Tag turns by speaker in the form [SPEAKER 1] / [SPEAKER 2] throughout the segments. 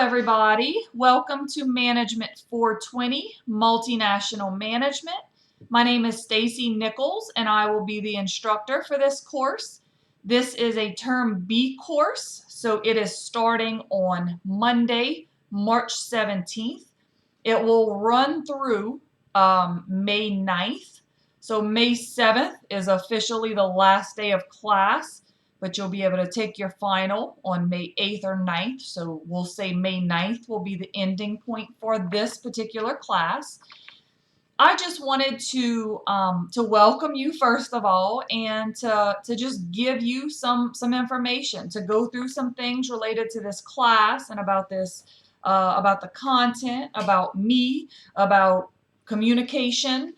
[SPEAKER 1] everybody. Welcome to Management 420, Multinational Management. My name is Stacey Nichols, and I will be the instructor for this course. This is a Term B course, so it is starting on Monday, March 17th. It will run through May 9th. So May 7th is officially the last day of class, but you'll be able to take your final on May 8th or 9th. So we'll say May 9th will be the ending point for this particular class. I just wanted to welcome you first of all, and to just give you some information, to go through some things related to this class and about this, about the content, about me, about communication.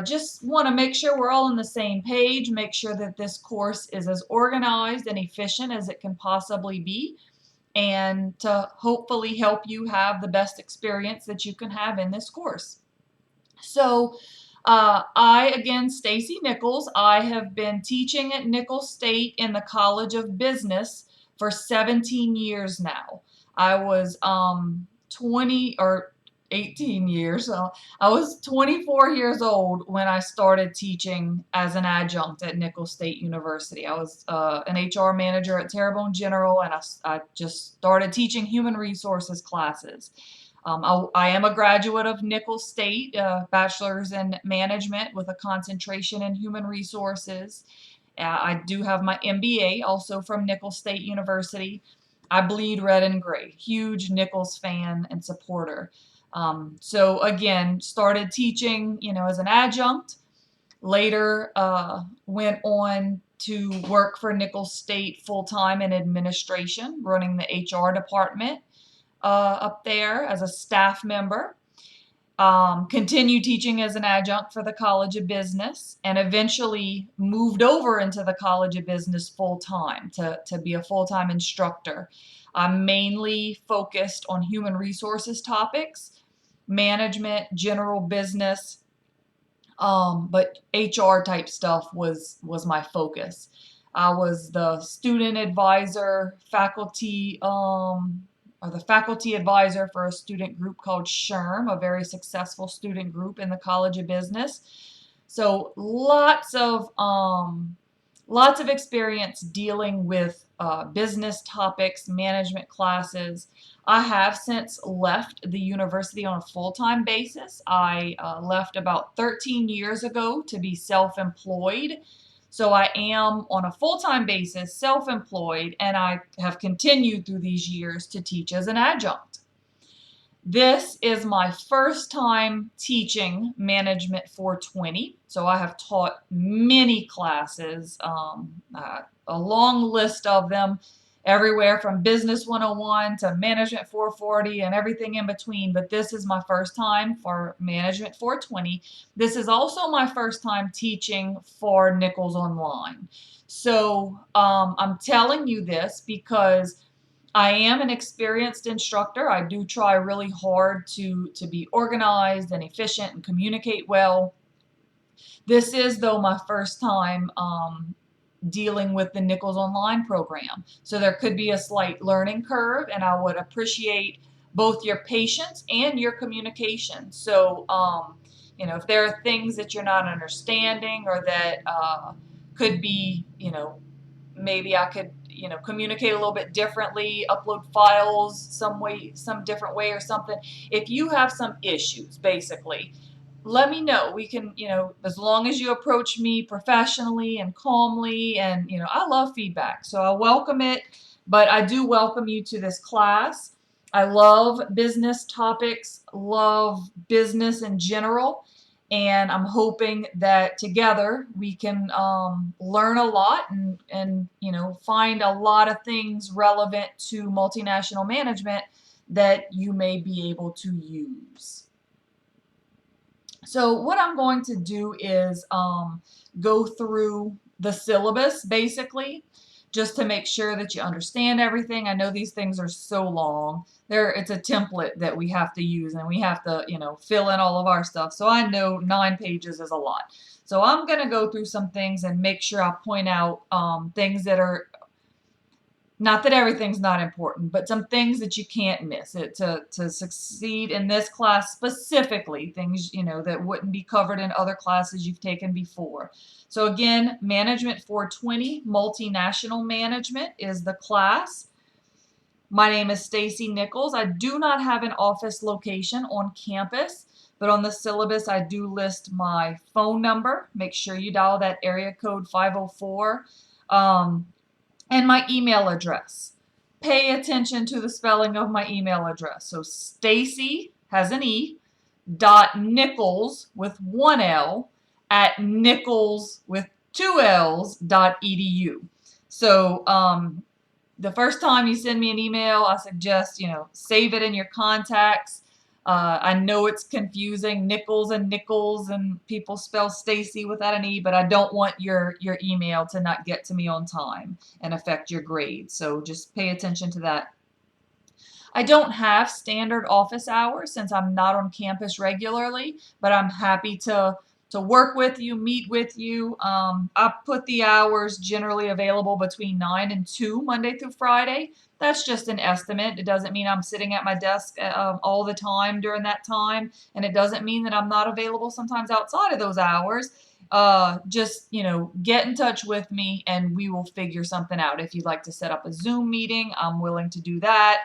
[SPEAKER 1] Just want to make sure we're all on the same page, make sure that this course is as organized and efficient as it can possibly be, and to hopefully help you have the best experience that you can have in this course. So again, Stacey Nichols, I have been teaching at Nicholls State in the College of Business for 17 years now. I was 20 or 18 years. So I was 24 years old when I started teaching as an adjunct at Nicholls State University. I was an HR manager at Terrebonne General, and I just started teaching human resources classes. I am a graduate of Nicholls State, bachelor's in management with a concentration in human resources. I do have my MBA also from Nicholls State University. I bleed red and gray, huge Nicholls fan and supporter. So again, started teaching, as an adjunct. Later, went on to work for Nicholls State full-time in administration, running the HR department up there as a staff member. Continued teaching as an adjunct for the College of Business, and eventually moved over into the College of Business full-time to be a full-time instructor. I'm mainly focused on human resources topics, management, general business, but HR type stuff was my focus. I was the student advisor, faculty, or the faculty advisor for a student group called SHRM, a very successful student group in the College of Business. So lots of experience dealing with business topics, management classes. I have since left the university on a full-time basis. I left about 13 years ago to be self-employed. So I am on a full-time basis, self-employed, and I have continued through these years to teach as an adjunct. This is my first time teaching Management 420. So I have taught many classes, a long list of them, everywhere from Business 101 to Management 440 and everything in between. But this is my first time for Management 420. This is also my first time teaching for Nicholls Online. So I'm telling you this because I am an experienced instructor. I do try really hard to be organized and efficient and communicate well. This is, though, my first time dealing with the Nicholls Online program. So there could be a slight learning curve, and I would appreciate both your patience and your communication. So, if there are things that you're not understanding, or that could be, maybe I could, communicate a little bit differently, upload files some different way or something. If you have some issues, basically, let me know. We can, as long as you approach me professionally and calmly, and, I love feedback, so I welcome it, but I do welcome you to this class. I love business topics, love business in general, and I'm hoping that together we can learn a lot and find a lot of things relevant to multinational management that you may be able to use. So what I'm going to do is go through the syllabus, basically, just to make sure that you understand everything. I know these things are so long. It's a template that we have to use, and we have to, fill in all of our stuff. So I know 9 pages is a lot. So I'm going to go through some things and make sure I point out things that are Not that everything's not important, but some things that you can't miss it to succeed in this class specifically, things, that wouldn't be covered in other classes you've taken before. So again, Management 420, Multinational Management is the class. My name is Stacey Nichols. I do not have an office location on campus, but on the syllabus I do list my phone number. Make sure you dial that area code 504. And my email address. Pay attention to the spelling of my email address. So Stacey has an E, .Nichols with one L at Nicholls with two L's .edu. So the first time you send me an email, I suggest, save it in your contacts. I know it's confusing, Nichols and people spell Stacey without an E, but I don't want your email to not get to me on time and affect your grade. So just pay attention to that. I don't have standard office hours since I'm not on campus regularly, but I'm happy to work with you, meet with you. I put the hours generally available between 9 and 2 Monday through Friday. That's just an estimate. It doesn't mean I'm sitting at my desk all the time during that time, and it doesn't mean that I'm not available sometimes outside of those hours. Just, get in touch with me and we will figure something out. If you'd like to set up a Zoom meeting, I'm willing to do that.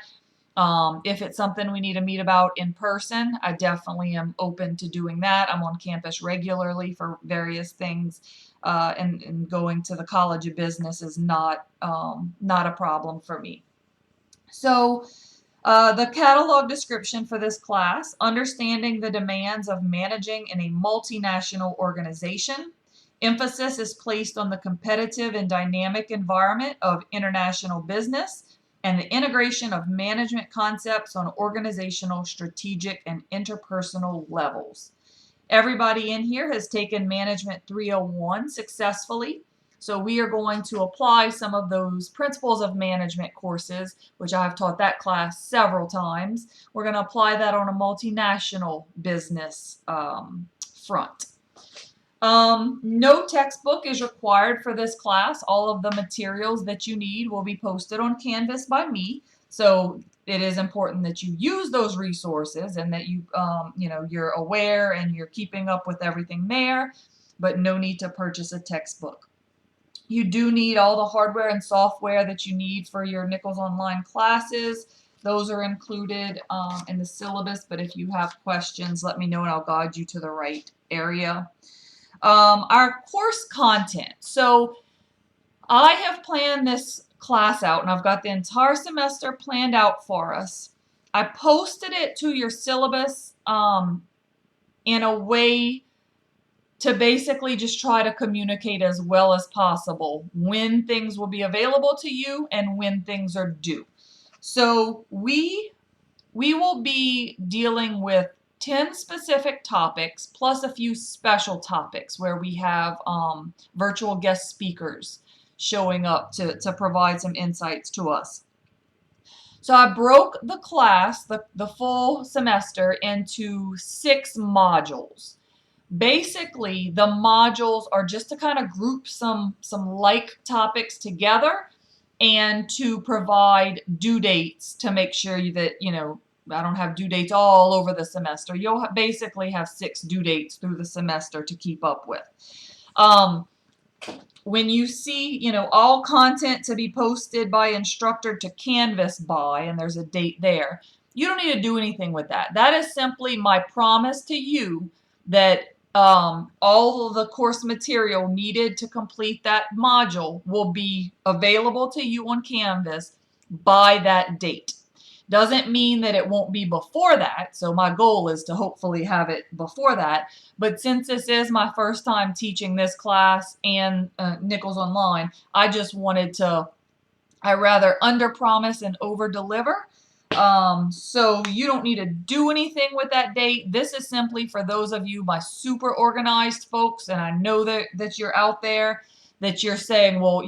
[SPEAKER 1] If it's something we need to meet about in person, I definitely am open to doing that. I'm on campus regularly for various things, and going to the College of Business is not a problem for me. So the catalog description for this class: understanding the demands of managing in a multinational organization. Emphasis is placed on the competitive and dynamic environment of international business and the integration of management concepts on organizational, strategic, and interpersonal levels. Everybody in here has taken Management 301 successfully, so we are going to apply some of those principles of management courses, which I have taught that class several times. We're going to apply that on a multinational business front. No textbook is required for this class. All of the materials that you need will be posted on Canvas by me. So it is important that you use those resources and that you're aware and you're keeping up with everything there, but no need to purchase a textbook. You do need all the hardware and software that you need for your Nicholls Online classes. Those are included in the syllabus, but if you have questions, let me know and I'll guide you to the right area. Our course content. So I have planned this class out and I've got the entire semester planned out for us. I posted it to your syllabus in a way to basically just try to communicate as well as possible when things will be available to you and when things are due. So we will be dealing with 10 specific topics plus a few special topics where we have virtual guest speakers showing up to provide some insights to us. So I broke the class, the full semester, into 6 modules. Basically, the modules are just to kind of group some like topics together and to provide due dates to make sure that, I don't have due dates all over the semester. You'll basically have 6 due dates through the semester to keep up with. When you see, all content to be posted by instructor to Canvas by, and there's a date there, you don't need to do anything with that. That is simply my promise to you that all of the course material needed to complete that module will be available to you on Canvas by that date. Doesn't mean that it won't be before that, so my goal is to hopefully have it before that. But since this is my first time teaching this class and Nicholls Online, I just wanted to, I rather under-promise and over-deliver. So you don't need to do anything with that date. This is simply for those of you, my super organized folks, and I know that you're out there, that you're saying, well,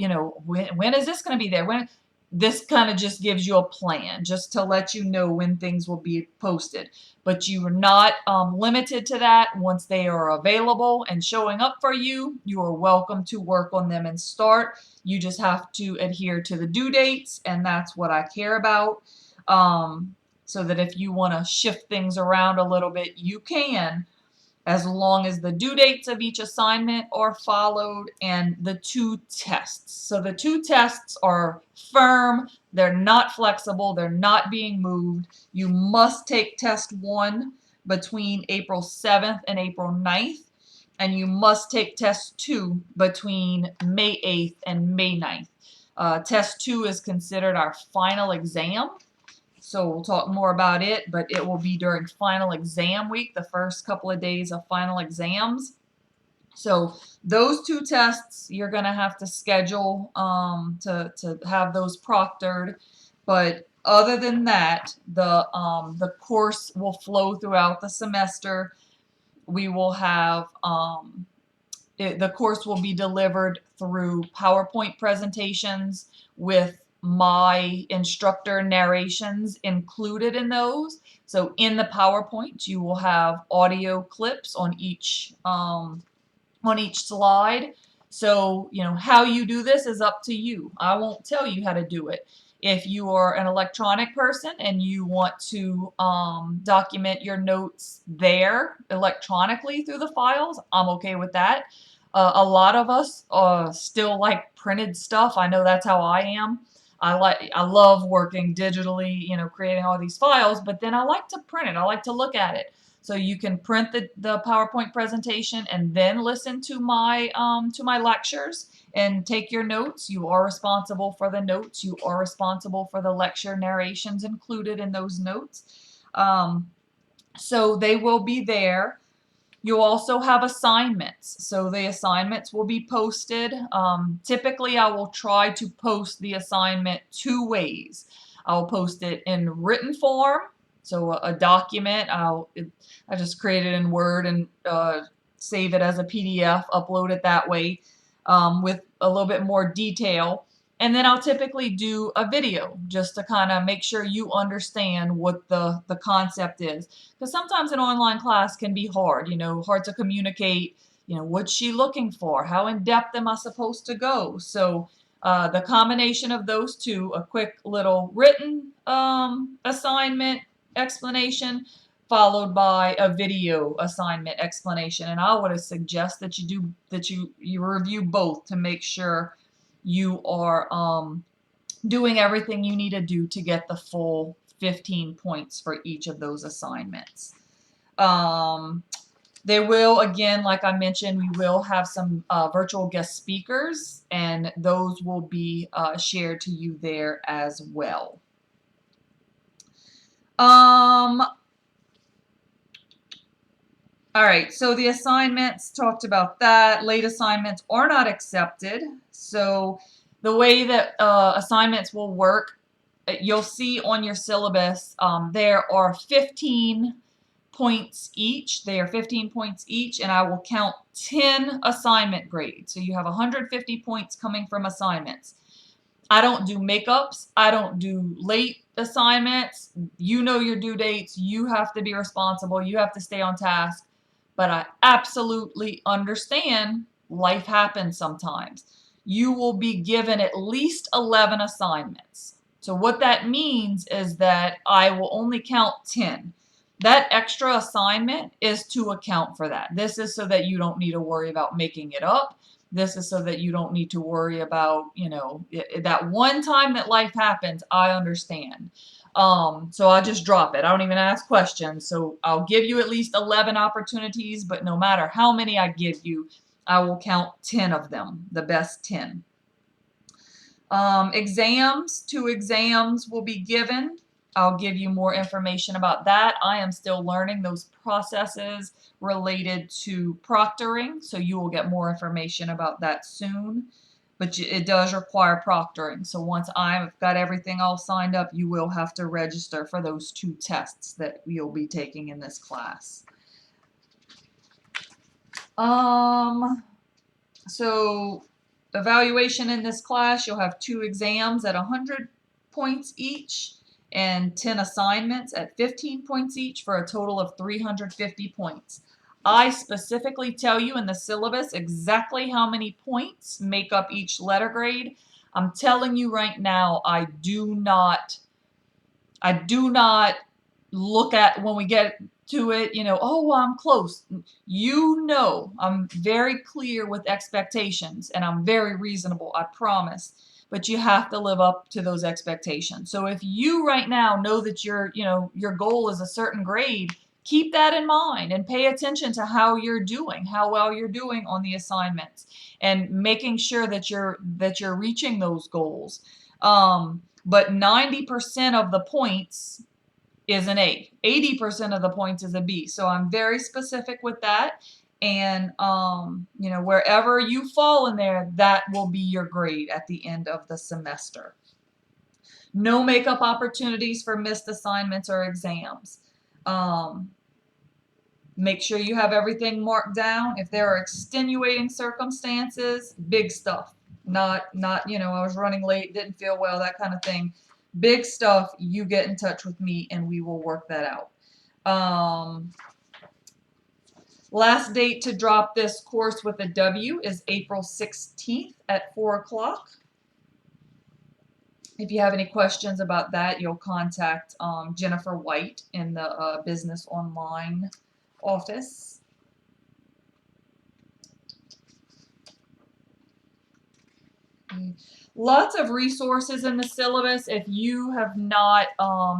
[SPEAKER 1] when is this going to be there? When? this kind of just gives you a plan just to let you know when things will be posted. But you are not limited to that. Once they are available and showing up for you, you are welcome to work on them and start. You just have to adhere to the due dates, and that's what I care about. So that if you want to shift things around a little bit, you can, as long as the due dates of each assignment are followed and the 2 tests. So the 2 tests are firm, they're not flexible, they're not being moved. You must take test 1 between April 7th and April 9th, and you must take test 2 between May 8th and May 9th. Test 2 is considered our final exam. So we'll talk more about it, but it will be during final exam week, the first couple of days of final exams. So those 2 tests you're going to have to schedule to have those proctored. But other than that, the course will flow throughout the semester. We will have the course will be delivered through PowerPoint presentations with my instructor narrations included in those. So in the PowerPoint, you will have audio clips on each slide. So, you know, how you do this is up to you. I won't tell you how to do it. If you are an electronic person and you want to document your notes there electronically through the files, I'm okay with that. A lot of us still like printed stuff. I know that's how I am. I love working digitally, you know, creating all these files, but then I like to print it. I like to look at it. So you can print the PowerPoint presentation and then listen to my lectures and take your notes. You are responsible for the notes. You are responsible for the lecture narrations included in those notes. So they will be there. You'll also have assignments. So the assignments will be posted. Typically, I will try to post the assignment 2 ways. I'll post it in written form. So a document, I just create it in Word and save it as a PDF, upload it that way with a little bit more detail. And then I'll typically do a video just to kind of make sure you understand what the concept is. Because sometimes an online class can be hard, you know, hard to communicate, you know, what's she looking for? How in depth am I supposed to go? So the combination of those 2, a quick little written assignment explanation followed by a video assignment explanation. And I would suggest that you review both to make sure you are doing everything you need to do to get the full 15 points for each of those assignments. They will, again, like I mentioned, we will have some virtual guest speakers, and those will be shared to you there as well. All right, so the assignments, talked about that. Late assignments are not accepted. So the way that assignments will work, you'll see on your syllabus, there are 15 points each. They are 15 points each, and I will count 10 assignment grades. So you have 150 points coming from assignments. I don't do makeups. I don't do late assignments. You know your due dates. You have to be responsible. You have to stay on task. But I absolutely understand life happens sometimes. You will be given at least 11 assignments. So what that means is that I will only count 10. That extra assignment is to account for that. This is so that you don't need to worry about making it up. This is so that you don't need to worry about, you know, that one time that life happens, I understand. So I'll just drop it. I don't even ask questions. So I'll give you at least 11 opportunities, but no matter how many I give you, I will count 10 of them, the best 10. Exams, 2 exams will be given. I'll give you more information about that. I am still learning those processes related to proctoring, so you will get more information about that soon. But it does require proctoring. So once I've got everything all signed up, you will have to register for those 2 tests that you'll be taking in this class. So evaluation in this class, you'll have 2 exams at 100 points each, and 10 assignments at 15 points each for a total of 350 points. I specifically tell you in the syllabus exactly how many points make up each letter grade. I'm telling you right now, I do not look at when we get to it, oh, well, I'm close. I'm very clear with expectations and I'm very reasonable, I promise. But you have to live up to those expectations. So if you right now know that your goal is a certain grade, keep that in mind and pay attention to how well you're doing on the assignments and making sure that you're reaching those goals. But 90% of the points is an A. 80% of the points is a B. So I'm very specific with that. And, wherever you fall in there, that will be your grade at the end of the semester. No makeup opportunities for missed assignments or exams. Make sure you have everything marked down. If there are extenuating circumstances, big stuff. Not, I was running late, didn't feel well, that kind of thing. Big stuff, you get in touch with me and we will work that out. Last date to drop this course with a W is April 16th at 4 o'clock. If you have any questions about that, you'll contact Jennifer White in the Business Online office. Lots of resources in the syllabus. If you have not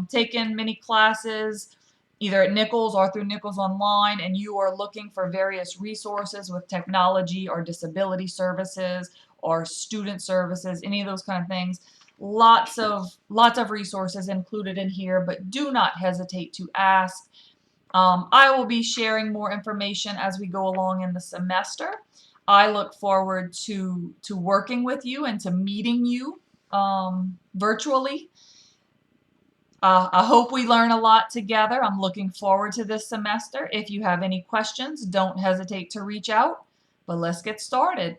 [SPEAKER 1] taken many classes, either at Nicholls or through Nicholls Online, and you are looking for various resources with technology or disability services or student services, any of those kind of things, lots of resources included in here, but do not hesitate to ask. I will be sharing more information as we go along in the semester. I look forward to working with you and to meeting you virtually. I hope we learn a lot together. I'm looking forward to this semester. If you have any questions, don't hesitate to reach out. But let's get started.